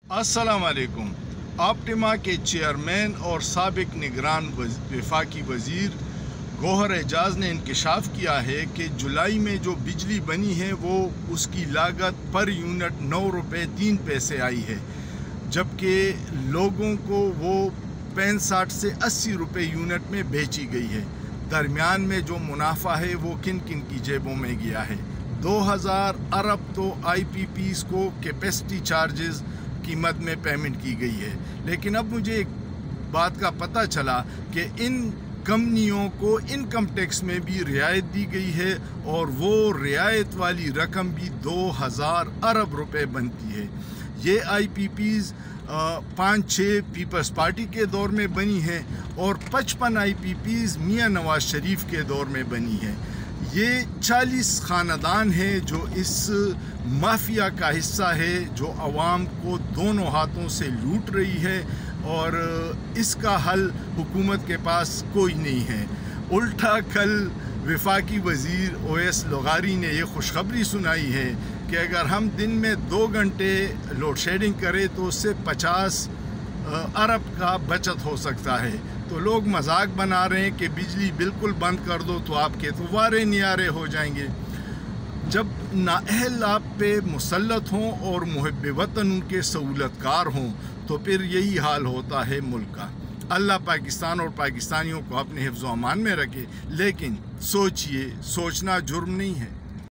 अस्सलाम वालेकुम। ऑप्टिमा के चेयरमैन और साबिक निगरान वफाकी वज़ीर गौहर एजाज ने इंकशाफ किया है कि जुलाई में जो बिजली बनी है वो उसकी लागत पर यूनिट 9 रुपये 3 पैसे आई है, जबकि लोगों को वो 65 से 80 रुपये यूनिट में बेची गई है। दरमियान में जो मुनाफा है वो किन किन की जेबों में गया है। 2000 अरब तो IPPs को कैपेसिटी चार्जेस कीमत में पेमेंट की गई है, लेकिन अब मुझे एक बात का पता चला कि इन कंपनियों को इनकम टैक्स में भी रियायत दी गई है और वो रियायत वाली रकम भी 2000 अरब रुपए बनती है। ये IPPs 5-6 पीपल्स पार्टी के दौर में बनी है और 55 IPPs मियां नवाज शरीफ के दौर में बनी है। ये 40 ख़ानदान है जो इस माफिया का हिस्सा है, जो आवाम को दोनों हाथों से लूट रही है और इसका हल हुकूमत के पास कोई नहीं है। उल्टा कल वफाकी वज़ीर OS लगारी ने ये खुशखबरी सुनाई है कि अगर हम दिन में 2 घंटे लोड शेडिंग करें तो उससे 50 अरब का बचत हो सकता है। तो लोग मजाक बना रहे हैं कि बिजली बिल्कुल बंद कर दो तो आपके तो वारे नियारे हो जाएंगे। जब नाअहल आप पे मुसल्लत हों और मुहब्बे वतन उनके सहूलतकार हों तो फिर यही हाल होता है मुल्क का। अल्लाह पाकिस्तान और पाकिस्तानियों को अपने हिफ्ज़-ओ-अमान में रखे, लेकिन सोचिए, सोचना जुर्म नहीं है।